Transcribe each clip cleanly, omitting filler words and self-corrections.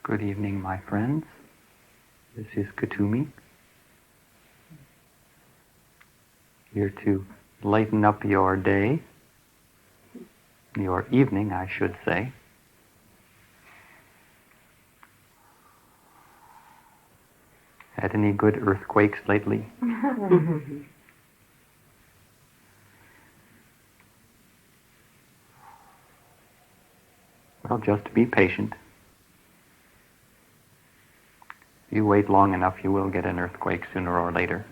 Good evening, my friends. This is Kathumi, here to lighten up your day, your evening, I should say. Had any good earthquakes lately? Well, just be patient. If you wait long enough, you will get an earthquake sooner or later.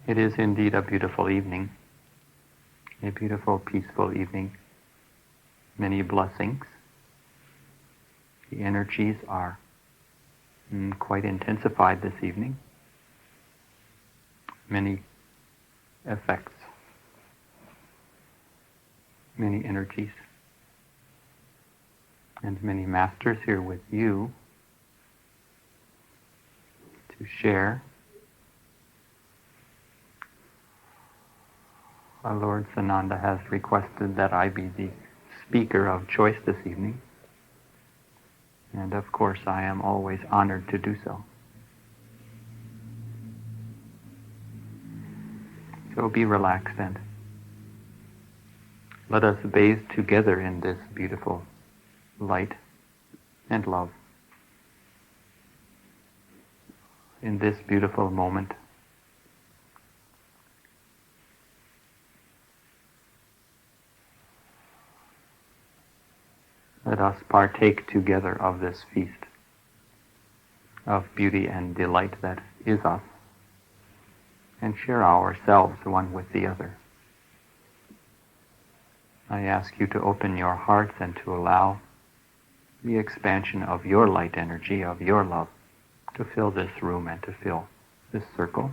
It is indeed a beautiful evening, a beautiful, peaceful evening. Many blessings. The energies are quite intensified this evening. Many effects, many energies, and many masters here with you to share. Our Lord Sananda has requested that I be the speaker of choice this evening, and of course I am always honored to do so. So be relaxed and let us bathe together in this beautiful light and love, in this beautiful moment. Let us partake together of this feast of beauty and delight that is us, and share ourselves one with the other. I ask you to open your hearts and to allow the expansion of your light energy, of your love, to fill this room and to fill this circle.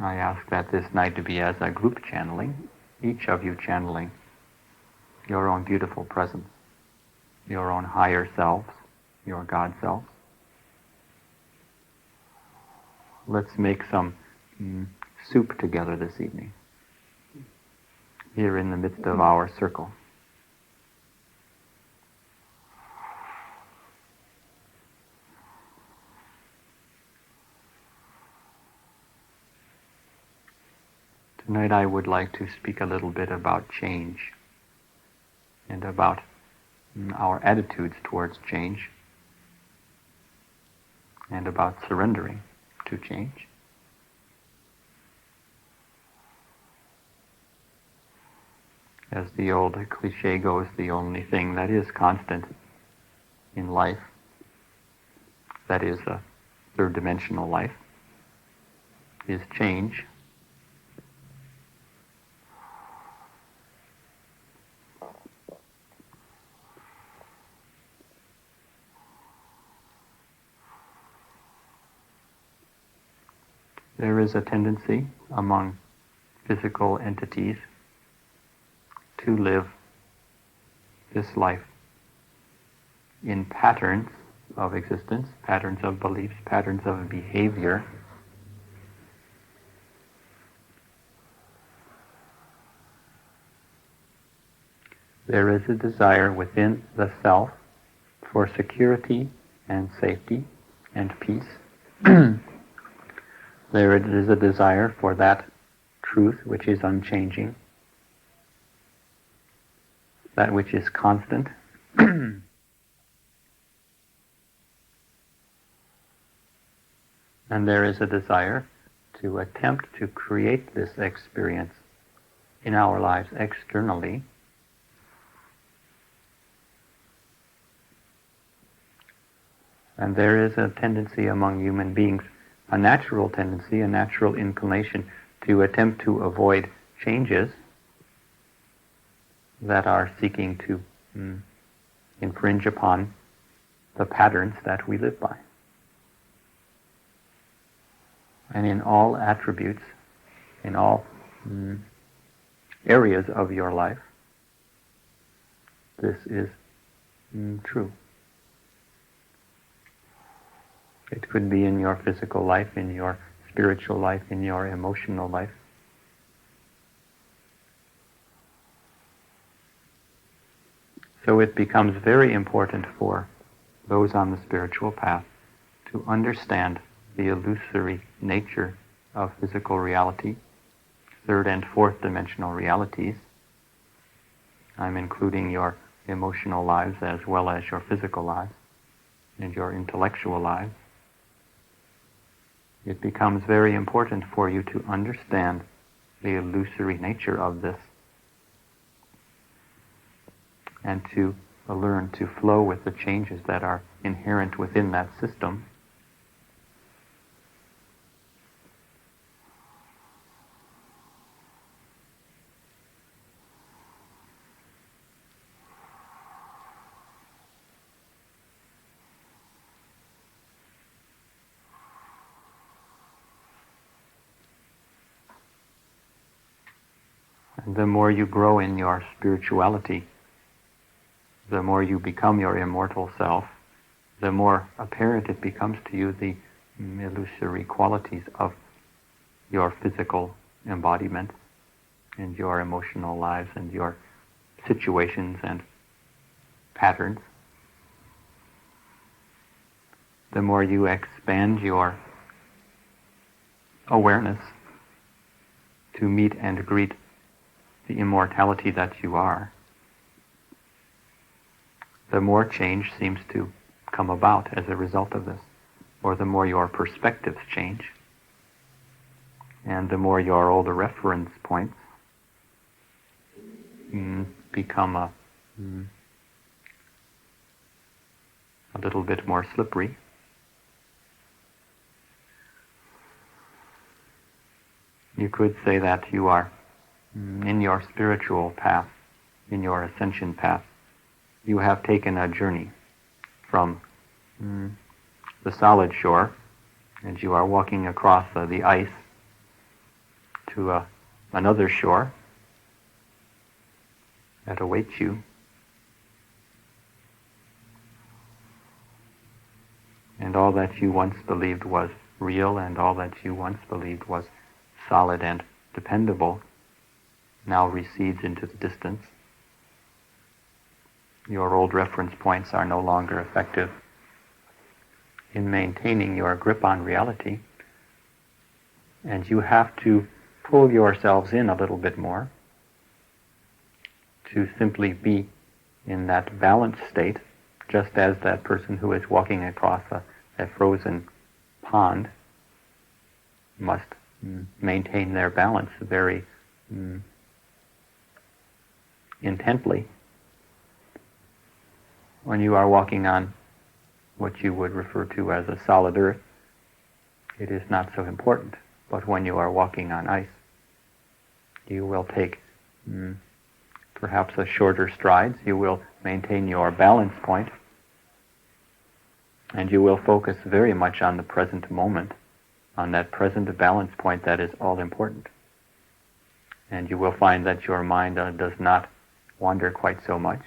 I ask that this night to be as a group channeling, each of you channeling your own beautiful presence, your own higher selves, your God selves. Let's make some soup together this evening, here in the midst of our circle. Tonight I would like to speak a little bit about change and about our attitudes towards change and about surrendering to change. As the old cliche goes, the only thing that is constant in life, that is a third-dimensional life, is change. There is a tendency among physical entities to live this life in patterns of existence, patterns of beliefs, patterns of behavior. There is a desire within the self for security and safety and peace. There is a desire for that truth which is unchanging, that which is constant. And there is a desire to attempt to create this experience in our lives externally, and there is a tendency among human beings, a natural tendency, a natural inclination to attempt to avoid changes that are seeking to infringe upon the patterns that we live by. And in all attributes, in all areas of your life, this is true. It could be in your physical life, in your spiritual life, in your emotional life. So it becomes very important for those on the spiritual path to understand the illusory nature of physical reality, third and fourth dimensional realities. I'm including your emotional lives as well as your physical lives and your intellectual lives. It becomes very important for you to understand the illusory nature of this and to learn to flow with the changes that are inherent within that system. And the more you grow in your spirituality, the more you become your immortal self, the more apparent it becomes to you the illusory qualities of your physical embodiment and your emotional lives and your situations and patterns. The more you expand your awareness to meet and greet the immortality that you are, the more change seems to come about as a result of this, or the more your perspectives change, and the more your older reference points become a little bit more slippery. You could say that you are in your spiritual path, in your ascension path. You have taken a journey from the solid shore, and you are walking across the ice to another shore that awaits you. And all that you once believed was real, and all that you once believed was solid and dependable, now recedes into the distance. Your old reference points are no longer effective in maintaining your grip on reality, and you have to pull yourselves in a little bit more to simply be in that balanced state, just as that person who is walking across a frozen pond must maintain their balance very intently. When you are walking on what you would refer to as a solid earth, it is not so important. But when you are walking on ice, you will take perhaps a shorter strides. You will maintain your balance point, and you will focus very much on the present moment, on that present balance point that is all important. And you will find that your mind does not wander quite so much.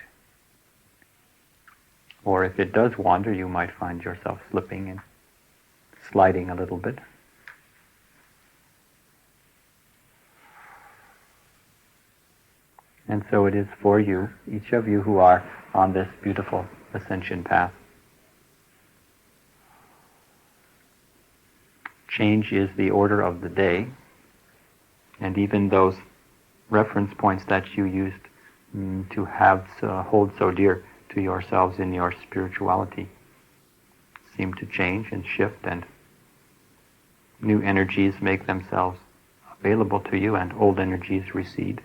Or if it does wander, you might find yourself slipping and sliding a little bit. And so it is for you, each of you who are on this beautiful ascension path. Change is the order of the day, and even those reference points that you used to have hold so dear to yourselves in your spirituality seem to change and shift, and new energies make themselves available to you, and old energies recede.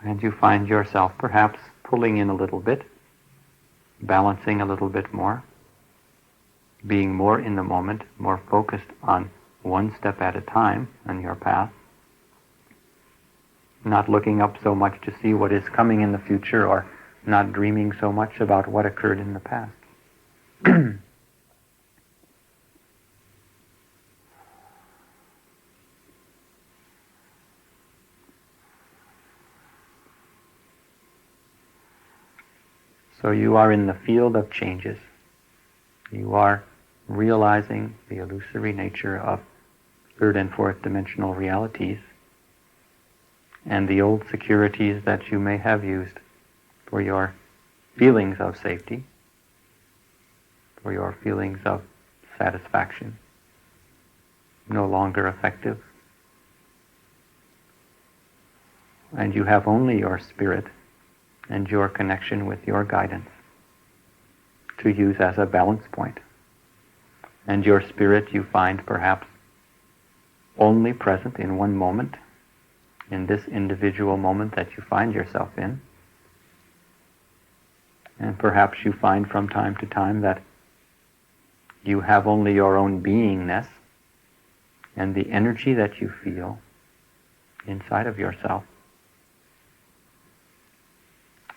And you find yourself perhaps pulling in a little bit, balancing a little bit more, being more in the moment, more focused on one step at a time on your path, not looking up so much to see what is coming in the future, or not dreaming so much about what occurred in the past. So you are in the field of changes. You are realizing the illusory nature of third and fourth dimensional realities and the old securities that you may have used for your feelings of safety, for your feelings of satisfaction, no longer effective. And you have only your spirit and your connection with your guidance to use as a balance point. And your spirit you find perhaps only present in one moment, in this individual moment that you find yourself in. And perhaps you find from time to time that you have only your own beingness and the energy that you feel inside of yourself.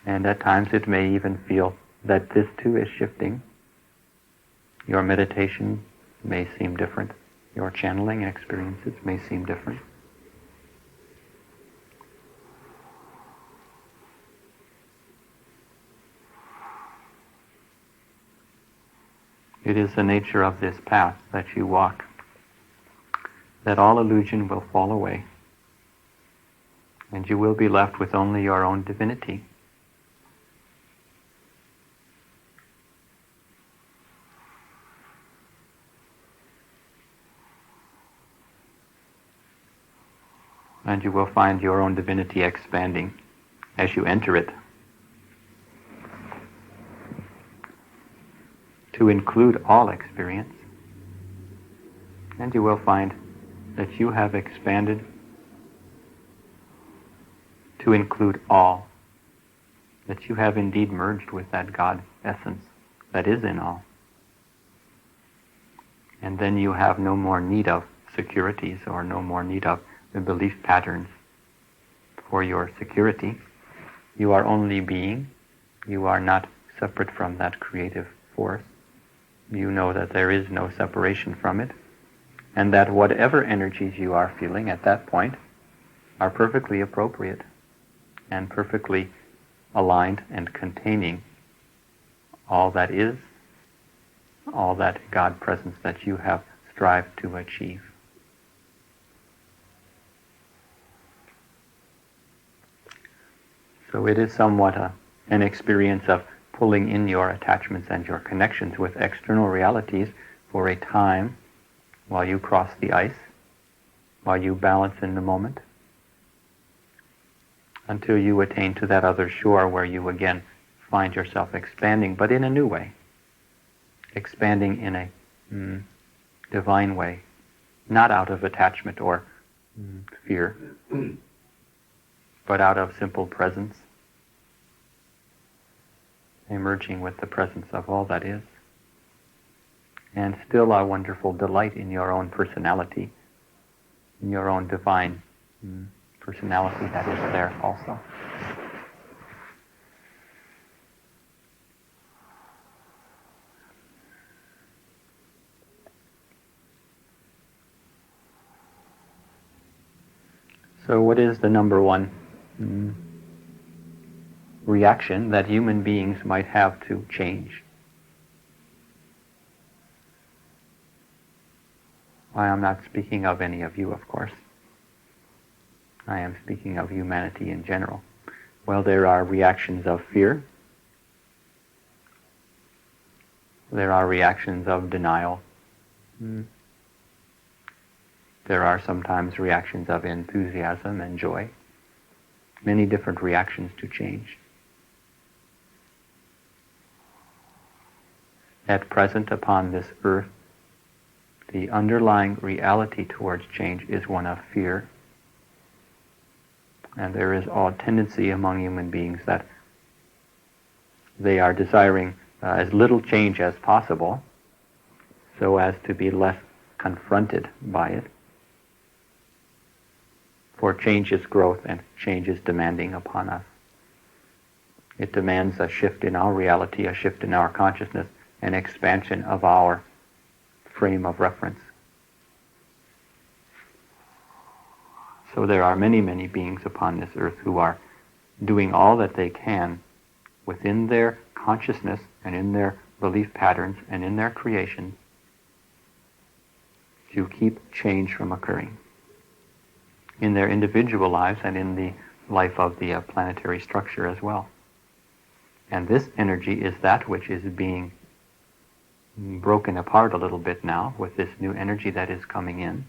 And at times it may even feel that this too is shifting. Your meditation may seem different. Your channeling experiences may seem different. It is the nature of this path that you walk, that all illusion will fall away, and you will be left with only your own divinity. And you will find your own divinity expanding as you enter it, to include all experience. And you will find that you have expanded to include all, that you have indeed merged with that God essence that is in all. And then you have no more need of securities or no more need of the belief patterns for your security. You are only being. You are not separate from that creative force. You know that there is no separation from it, and that whatever energies you are feeling at that point are perfectly appropriate and perfectly aligned and containing all that is, all that God presence that you have strived to achieve. So it is somewhat an experience of pulling in your attachments and your connections with external realities for a time while you cross the ice, while you balance in the moment, until you attain to that other shore where you again find yourself expanding, but in a new way, expanding in a divine way, not out of attachment or fear, but out of simple presence, emerging with the presence of all that is, and still a wonderful delight in your own personality, in your own divine personality that is there also. So what is the number one reaction that human beings might have to change? I am not speaking of any of you, of course. I am speaking of humanity in general. Well, there are reactions of fear. There are reactions of denial. There are sometimes reactions of enthusiasm and joy. Many different reactions to change. At present upon this earth, the underlying reality towards change is one of fear. And there is a tendency among human beings that they are desiring as little change as possible so as to be less confronted by it. For change is growth and change is demanding upon us. It demands a shift in our reality, a shift in our consciousness, an expansion of our frame of reference. So there are many, many beings upon this earth who are doing all that they can within their consciousness and in their belief patterns and in their creation to keep change from occurring in their individual lives and in the life of the planetary structure as well. And this energy is that which is being broken apart a little bit now with this new energy that is coming in.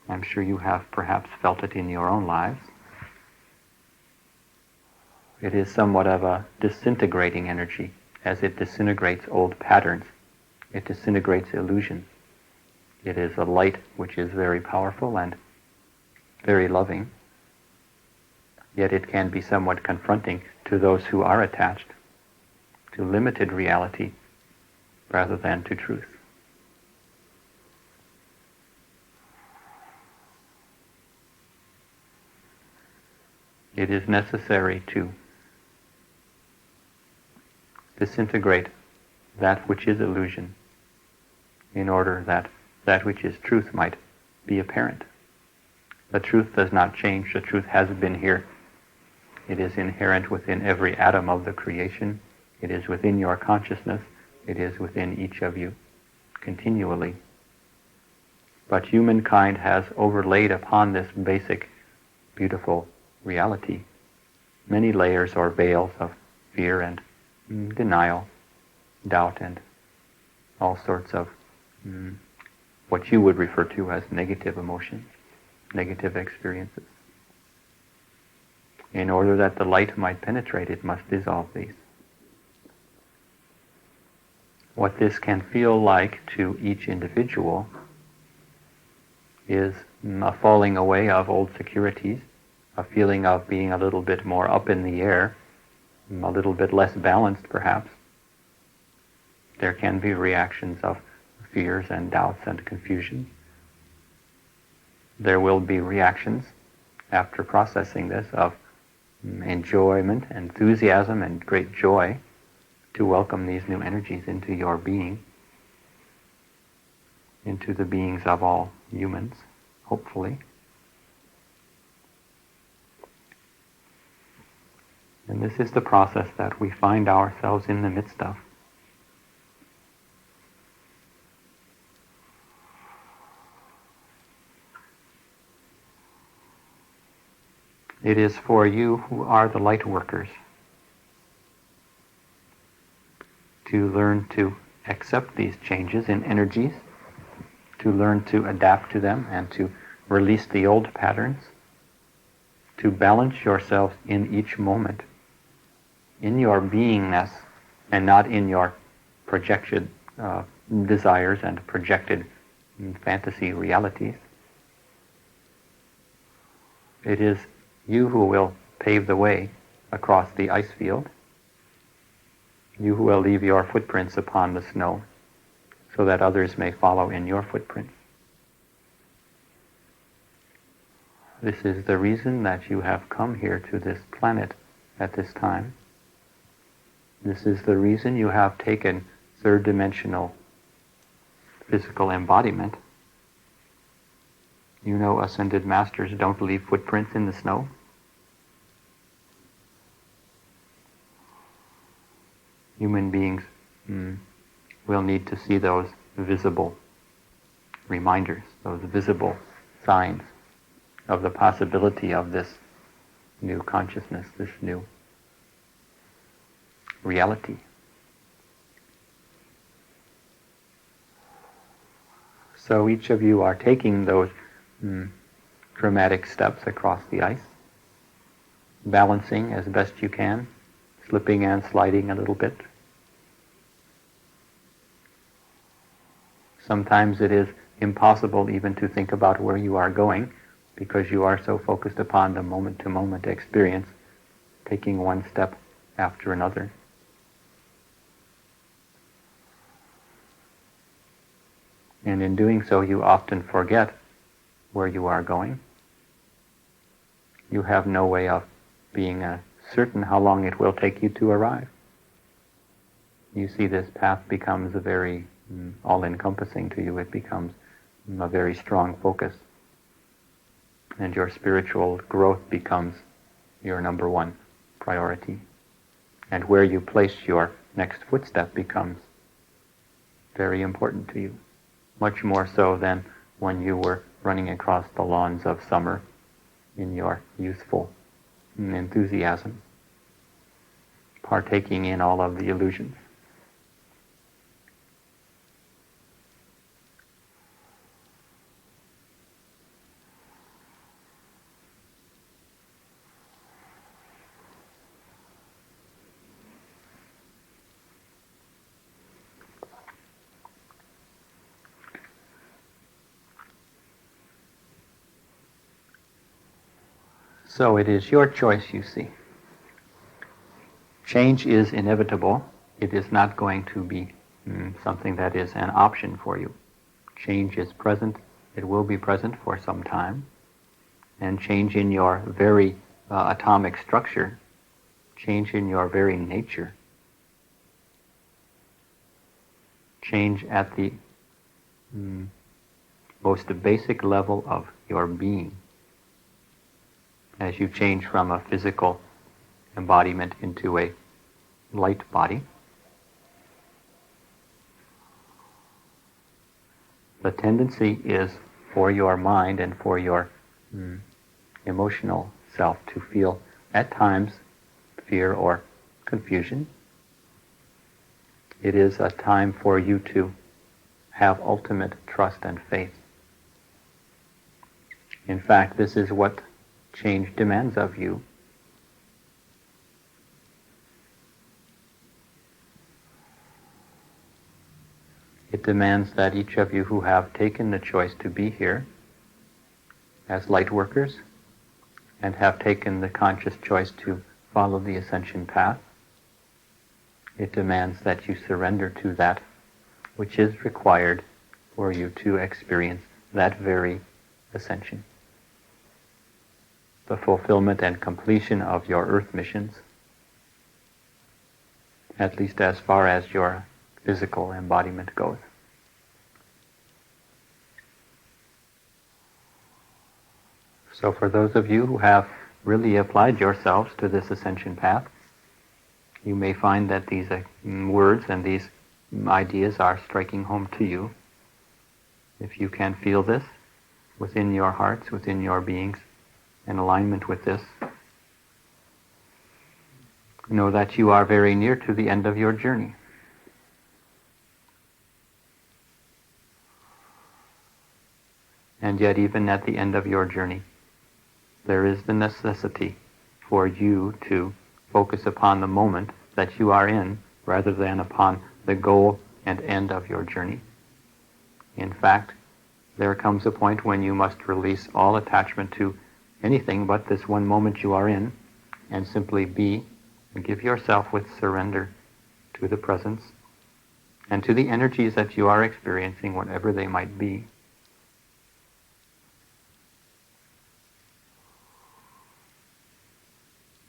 I'm sure you have perhaps felt it in your own lives. It is somewhat of a disintegrating energy. As it disintegrates old patterns, it disintegrates illusions. It is a light which is very powerful and very loving, yet it can be somewhat confronting to those who are attached to limited reality rather than to truth. It is necessary to disintegrate that which is illusion in order that that which is truth might be apparent. The truth does not change. The truth has been here. It is inherent within every atom of the creation. It is within your consciousness. It is within each of you continually. But humankind has overlaid upon this basic, beautiful reality many layers or veils of fear and denial, doubt, and all sorts of what you would refer to as negative emotions, negative experiences. In order that the light might penetrate, it must dissolve these. What this can feel like to each individual is a falling away of old securities, a feeling of being a little bit more up in the air, a little bit less balanced perhaps. There can be reactions of fears and doubts and confusion. There will be reactions after processing this of enjoyment, enthusiasm, and great joy to welcome these new energies into your being, into the beings of all humans, hopefully. And this is the process that we find ourselves in the midst of. It is for you who are the light workers to learn to accept these changes in energies, to learn to adapt to them and to release the old patterns, to balance yourselves in each moment, in your beingness and not in your projected desires and projected fantasy realities. It is you who will pave the way across the ice field. You who will leave your footprints upon the snow so that others may follow in your footprints. This is the reason that you have come here to this planet at this time. This is the reason you have taken third-dimensional physical embodiment. You know, ascended masters don't leave footprints in the snow. Human beings will need to see those visible reminders, those visible signs of the possibility of this new consciousness, this new reality. So each of you are taking those dramatic steps across the ice, balancing as best you can, slipping and sliding a little bit. Sometimes it is impossible even to think about where you are going because you are so focused upon the moment-to-moment experience, taking one step after another. And in doing so, you often forget where you are going. You have no way of being certain how long it will take you to arrive. You see, this path becomes a very all-encompassing to you. It becomes a very strong focus. And your spiritual growth becomes your number one priority. And where you place your next footstep becomes very important to you, much more so than when you were running across the lawns of summer in your youthful enthusiasm, partaking in all of the illusions. So it is your choice, you see. Change is inevitable. It is not going to be something that is an option for you. Change is present. It will be present for some time. And change in your very atomic structure, change in your very nature, change at the most basic level of your being, as you change from a physical embodiment into a light body. The tendency is for your mind and for your emotional self to feel at times fear or confusion. It is a time for you to have ultimate trust and faith. In fact, this is what change demands of you. It demands that each of you who have taken the choice to be here as light workers and have taken the conscious choice to follow the ascension path, it demands that you surrender to that which is required for you to experience that very ascension. The fulfillment and completion of your earth missions, at least as far as your physical embodiment goes. So for those of you who have really applied yourselves to this ascension path, you may find that these words and these ideas are striking home to you. If you can feel this within your hearts, within your beings, in alignment with this, know that you are very near to the end of your journey. And yet even at the end of your journey, there is the necessity for you to focus upon the moment that you are in rather than upon the goal and end of your journey. In fact, there comes a point when you must release all attachment to anything but this one moment you are in and simply be and give yourself with surrender to the presence and to the energies that you are experiencing, whatever they might be.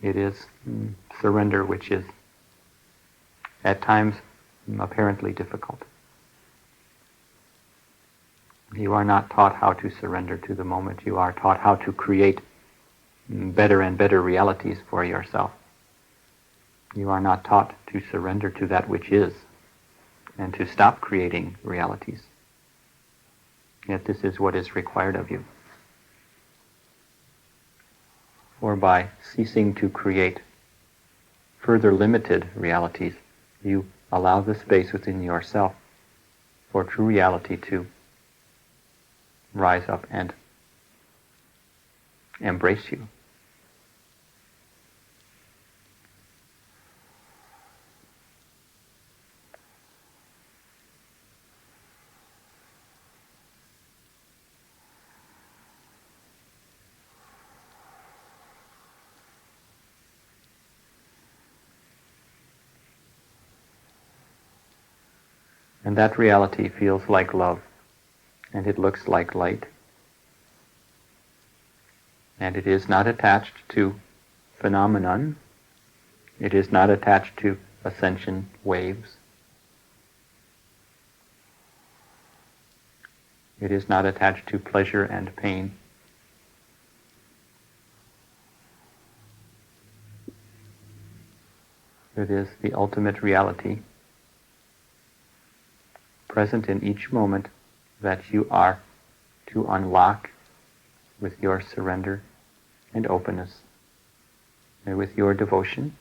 It is surrender which is at times apparently difficult. You are not taught how to surrender to the moment. You are taught how to create better and better realities for yourself. You are not taught to surrender to that which is and to stop creating realities. Yet this is what is required of you. For by ceasing to create further limited realities, you allow the space within yourself for true reality to rise up and embrace you. And that reality feels like love, and it looks like light. And it is not attached to phenomenon. It is not attached to ascension waves. It is not attached to pleasure and pain. It is the ultimate reality, present in each moment, that you are to unlock with your surrender and openness, and with your devotion.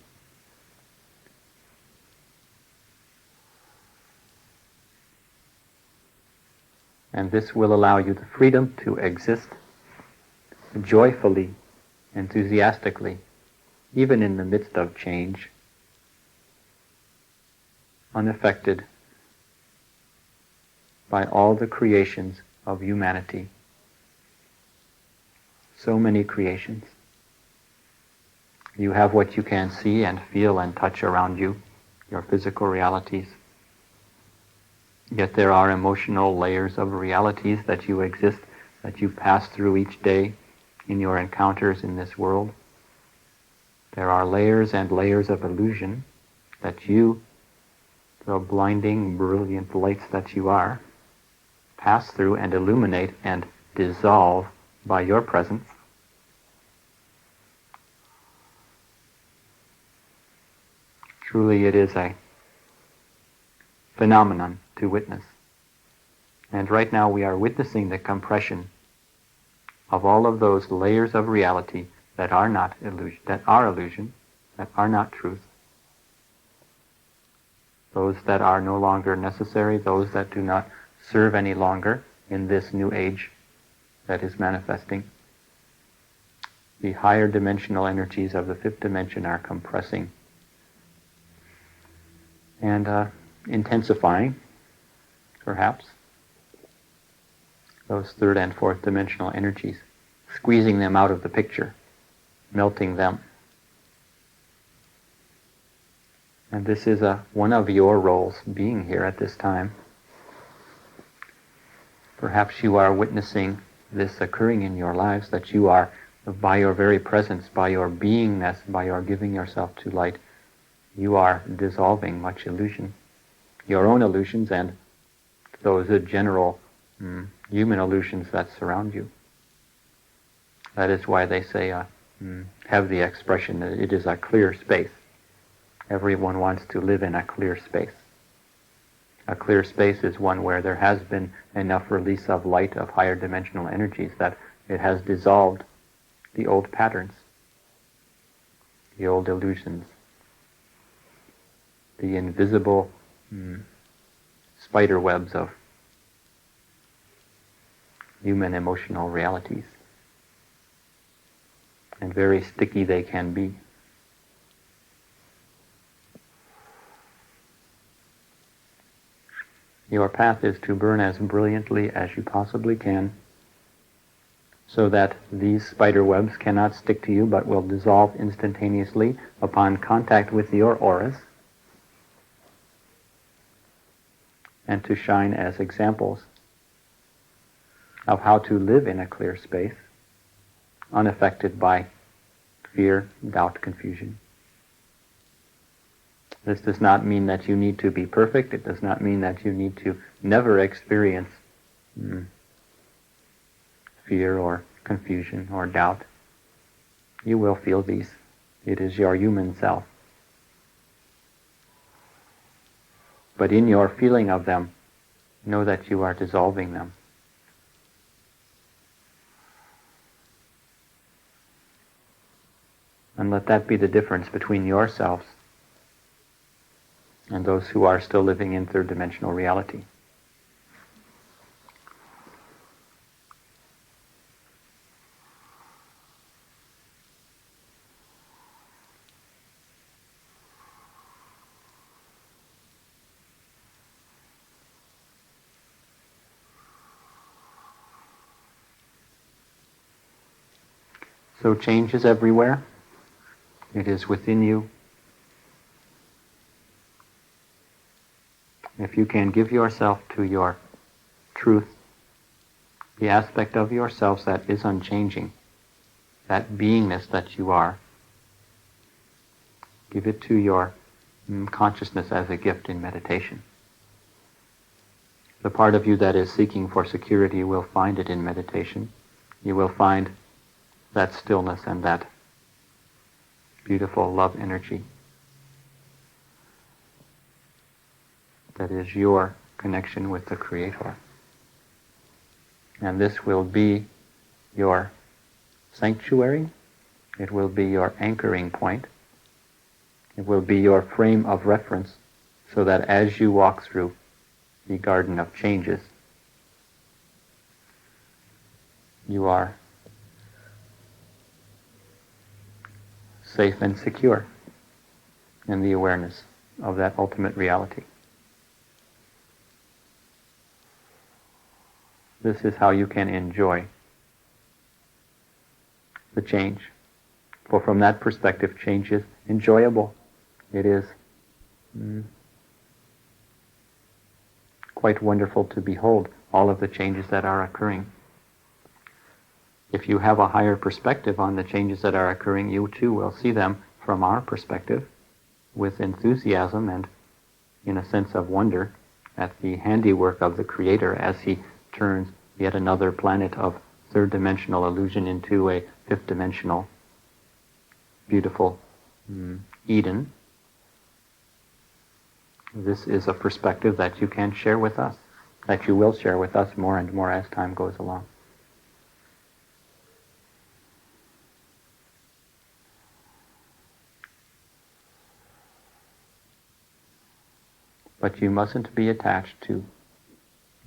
And this will allow you the freedom to exist joyfully, enthusiastically, even in the midst of change, unaffected by all the creations of humanity. So many creations. You have what you can see and feel and touch around you, your physical realities. Yet there are emotional layers of realities that you exist, that you pass through each day in your encounters in this world. There are layers and layers of illusion that you, the blinding, brilliant lights that you are, pass through and illuminate and dissolve by your presence. Truly it is a phenomenon to witness. And right now we are witnessing the compression of all of those layers of reality that are not illusion, that are not truth, those that are no longer necessary, those that do not serve any longer in this new age that is manifesting. The higher dimensional energies of the fifth dimension are compressing and intensifying, perhaps, those third and fourth dimensional energies, squeezing them out of the picture, melting them. And this is one of your roles being here at this time. Perhaps you are witnessing this occurring in your lives, that you are, by your very presence, by your beingness, by your giving yourself to light, you are dissolving much illusion, your own illusions and those general human illusions that surround you. That is why they say, have the expression that it is a clear space. Everyone wants to live in a clear space. A clear space is one where there has been enough release of light of higher dimensional energies that it has dissolved the old patterns, the old illusions, the invisible spider webs of human emotional realities. And very sticky they can be. Your path is to burn as brilliantly as you possibly can, so that these spider webs cannot stick to you but will dissolve instantaneously upon contact with your auras, and to shine as examples of how to live in a clear space, unaffected by fear, doubt, confusion. This does not mean that you need to be perfect. It does not mean that you need to never experience fear or confusion or doubt. You will feel these. It is your human self. But in your feeling of them, know that you are dissolving them. And let that be the difference between yourselves and those who are still living in third dimensional reality. So change is everywhere. It is within you. If you can give yourself to your truth, the aspect of yourself that is unchanging, that beingness that you are, give it to your consciousness as a gift in meditation. The part of you that is seeking for security will find it in meditation. You will find that stillness and that beautiful love energy that is your connection with the Creator. And this will be your sanctuary, it will be your anchoring point, it will be your frame of reference, so that as you walk through the garden of changes, you are safe and secure in the awareness of that ultimate reality. This is how you can enjoy the change. For from that perspective, change is enjoyable. It is quite wonderful to behold all of the changes that are occurring. If you have a higher perspective on the changes that are occurring, you too will see them from our perspective with enthusiasm and in a sense of wonder at the handiwork of the Creator as He turns yet another planet of third-dimensional illusion into a fifth-dimensional, beautiful Eden. This is a perspective that you can share with us, that you will share with us more and more as time goes along. But you mustn't be attached to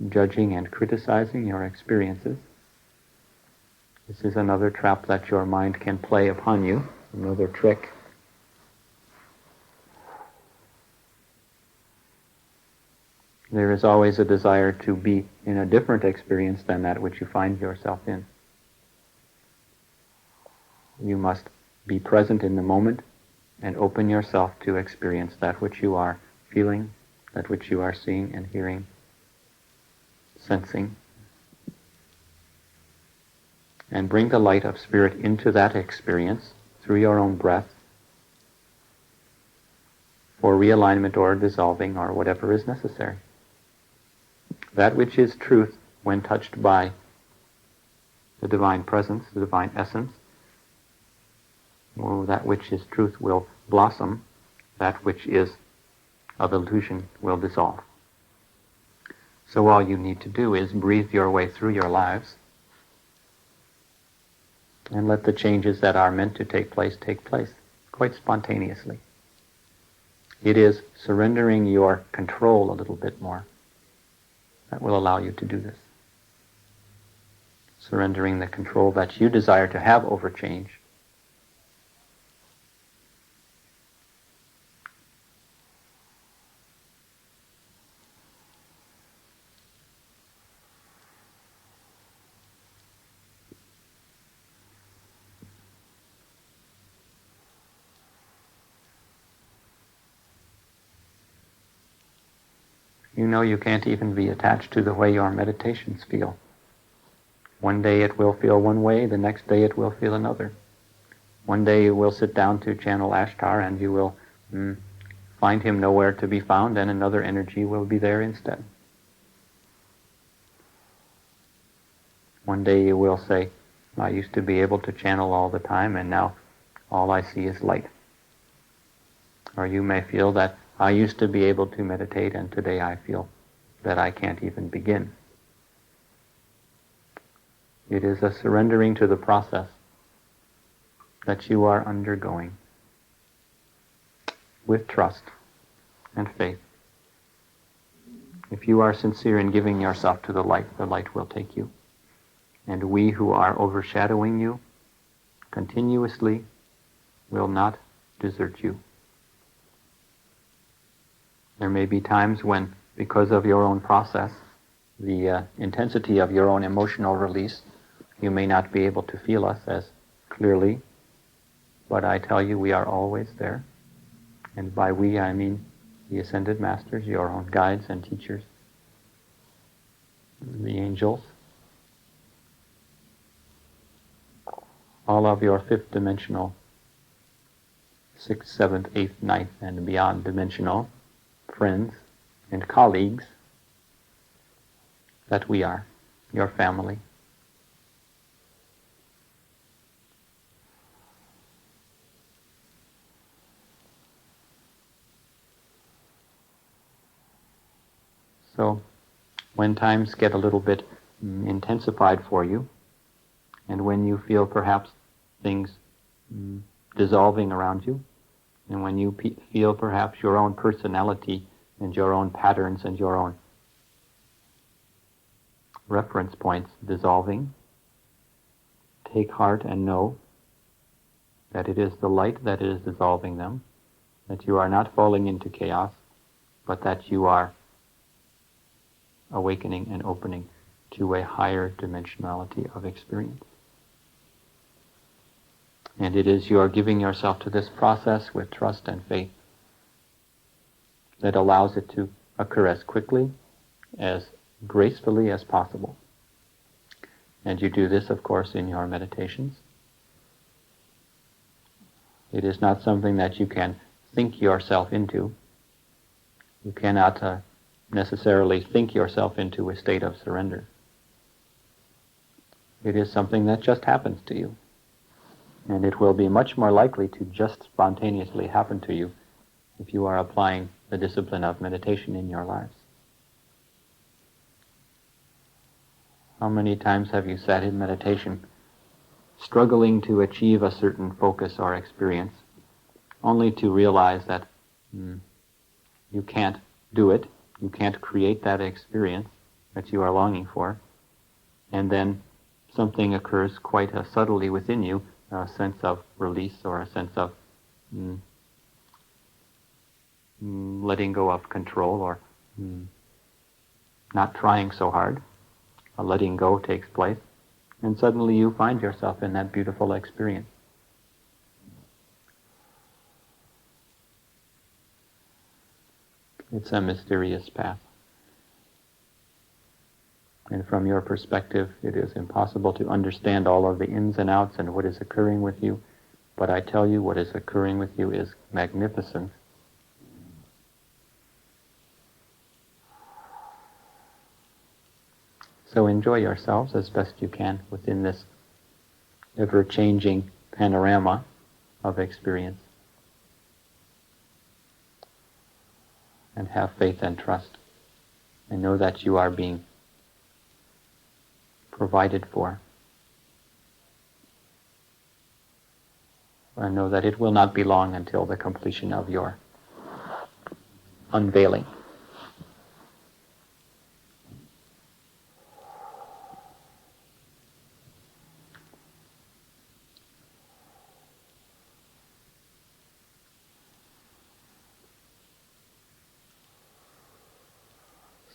judging and criticizing your experiences. This is another trap that your mind can play upon you, another trick. There is always a desire to be in a different experience than that which you find yourself in. You must be present in the moment and open yourself to experience that which you are feeling, that which you are seeing and hearing, sensing. And bring the light of Spirit into that experience through your own breath for realignment or dissolving or whatever is necessary. That which is truth when touched by the divine presence, the divine essence, that which is truth will blossom, that which is of illusion will dissolve. So all you need to do is breathe your way through your lives and let the changes that are meant to take place quite spontaneously. It is surrendering your control a little bit more that will allow you to do this. Surrendering the control that you desire to have over change. You know you can't even be attached to the way your meditations feel. One day it will feel one way, the next day it will feel another. One day you will sit down to channel Ashtar and you will find him nowhere to be found, and another energy will be there instead. One day you will say, I used to be able to channel all the time and now all I see is light. Or you may feel that I used to be able to meditate and today I feel that I can't even begin. It is a surrendering to the process that you are undergoing with trust and faith. If you are sincere in giving yourself to the light will take you. And we who are overshadowing you continuously will not desert you. There may be times when, because of your own process, the intensity of your own emotional release, you may not be able to feel us as clearly, but I tell you we are always there. And by we I mean the Ascended Masters, your own guides and teachers, the angels, all of your fifth dimensional, sixth, seventh, eighth, ninth, and beyond dimensional friends and colleagues that we are, your family. So when times get a little bit intensified for you, and when you feel perhaps things dissolving around you, and when you feel perhaps your own personality and your own patterns and your own reference points dissolving, take heart and know that it is the light that is dissolving them, that you are not falling into chaos, but that you are awakening and opening to a higher dimensionality of experience. And it is your giving yourself to this process with trust and faith that allows it to occur as quickly, as gracefully as possible. And you do this, of course, in your meditations. It is not something that you can think yourself into. You cannot necessarily think yourself into a state of surrender. It is something that just happens to you. And it will be much more likely to just spontaneously happen to you if you are applying the discipline of meditation in your lives. How many times have you sat in meditation struggling to achieve a certain focus or experience, only to realize that you can't do it, you can't create that experience that you are longing for, and then something occurs quite subtly within you, a sense of release or a sense of letting go of control or not trying so hard. A letting go takes place, and suddenly you find yourself in that beautiful experience. It's a mysterious path. And from your perspective, it is impossible to understand all of the ins and outs and what is occurring with you. But I tell you, what is occurring with you is magnificent. So enjoy yourselves as best you can within this ever-changing panorama of experience. And have faith and trust. And know that you are being provided for. And know that it will not be long until the completion of your unveiling.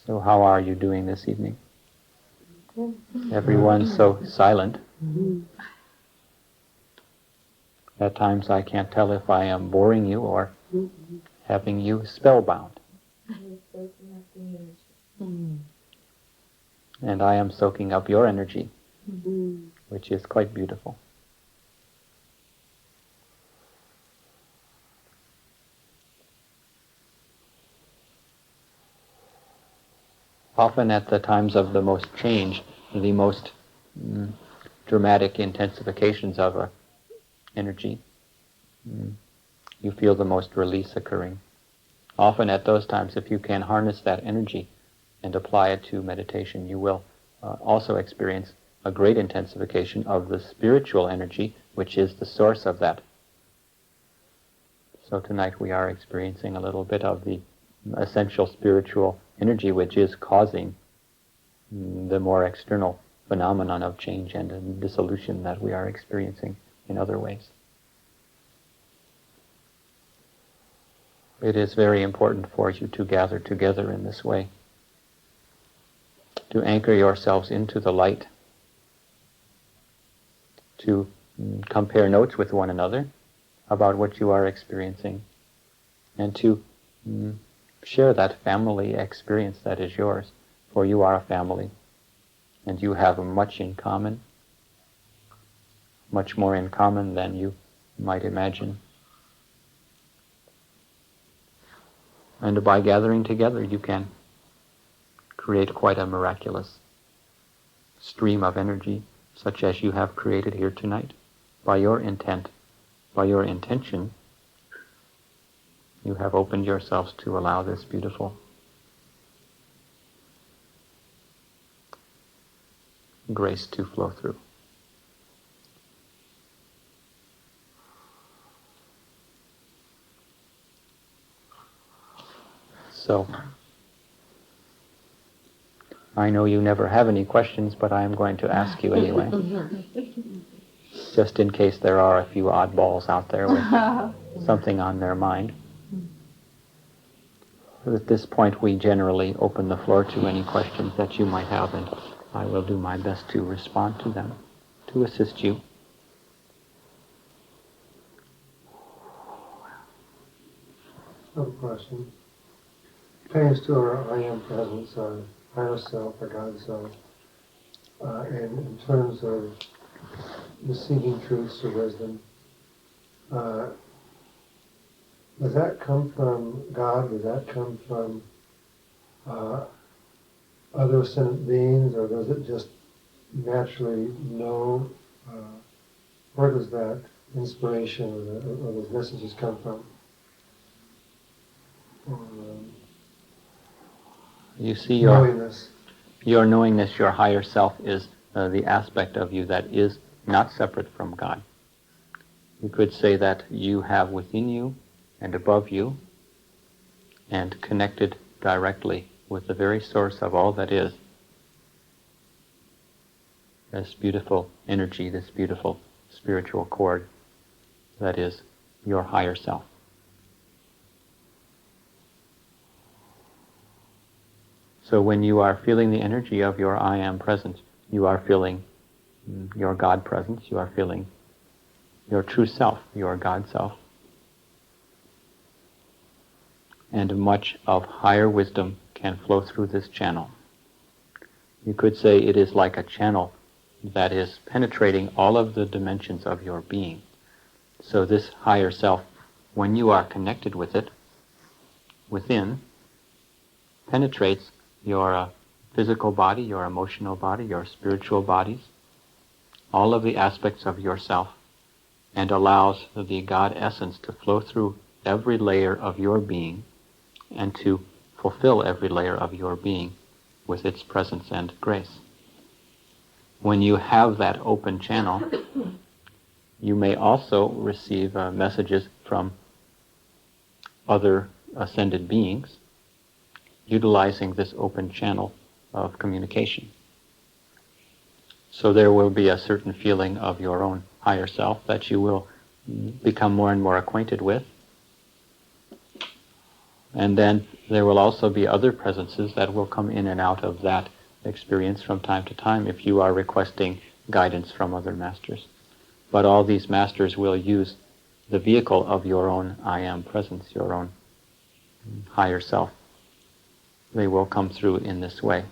So how are you doing this evening? Everyone's so silent. At times I can't tell if I am boring you or having you spellbound. And I am soaking up your energy, which is quite beautiful. Often at the times of the most change, the most dramatic intensifications of energy, you feel the most release occurring. Often at those times, if you can harness that energy and apply it to meditation, you will also experience a great intensification of the spiritual energy, which is the source of that. So tonight we are experiencing a little bit of the essential spiritual energy which is causing the more external phenomenon of change and dissolution that we are experiencing in other ways. It is very important for you to gather together in this way, to anchor yourselves into the light, to compare notes with one another about what you are experiencing, and to share that family experience that is yours, for you are a family, and you have much in common, much more in common than you might imagine. And by gathering together, you can create quite a miraculous stream of energy, such as you have created here tonight. By your intent, by your intention, you have opened yourselves to allow this beautiful grace to flow through. So, I know you never have any questions, but I am going to ask you anyway. Just in case there are a few oddballs out there with something on their mind. At this point, we generally open the floor to any questions that you might have, and I will do my best to respond to them, to assist you. I have a question. Pertains to our I am presence, our higher self, our God self, and in terms of receiving truths or wisdom, does that come from God? Does that come from other sentient beings, or does it just naturally know? Where does that inspiration or those messages come from? You see, Knowingness. your knowingness, your higher self, is the aspect of you that is not separate from God. You could say that you have within you and above you and connected directly with the very source of all that is, this beautiful energy, this beautiful spiritual cord that is your higher self. So when you are feeling the energy of your I am presence, you are feeling your God presence, you are feeling your true self, your God self. And much of higher wisdom can flow through this channel. You could say it is like a channel that is penetrating all of the dimensions of your being. So this higher self, when you are connected with it, within, penetrates your physical body, your emotional body, your spiritual bodies, all of the aspects of yourself, and allows the God essence to flow through every layer of your being and to fulfill every layer of your being with its presence and grace. When you have that open channel, you may also receive messages from other ascended beings utilizing this open channel of communication. So there will be a certain feeling of your own higher self that you will become more and more acquainted with. And then there will also be other presences that will come in and out of that experience from time to time if you are requesting guidance from other masters. But all these masters will use the vehicle of your own I am presence, your own higher self. They will come through in this way.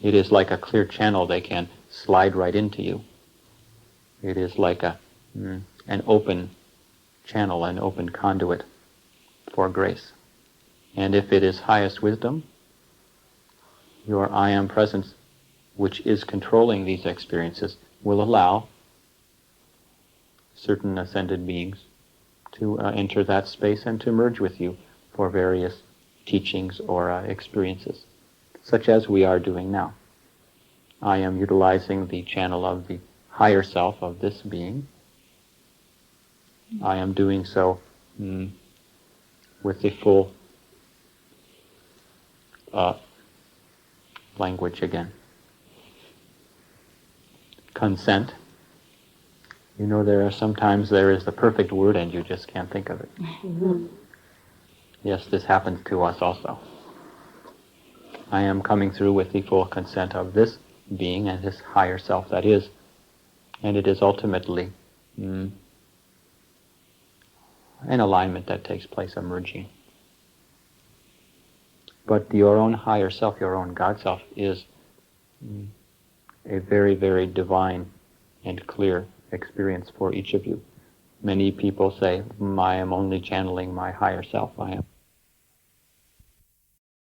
It is like a clear channel. They can slide right into you. It is like an open channel, an open conduit for grace. And if it is highest wisdom, your I am presence, which is controlling these experiences, will allow certain ascended beings to enter that space and to merge with you for various teachings or experiences, such as we are doing now. I am utilizing the channel of the higher self of this being. I am doing so with the full language again. Consent. You know, sometimes there is the perfect word and you just can't think of it. Mm-hmm. Yes, this happens to us also. I am coming through with the full consent of this being and this higher self that is, and it is ultimately an alignment that takes place, a merging. But your own higher self, your own God self, is a very, very divine and clear experience for each of you. Many people say, I am only channeling my higher self. I am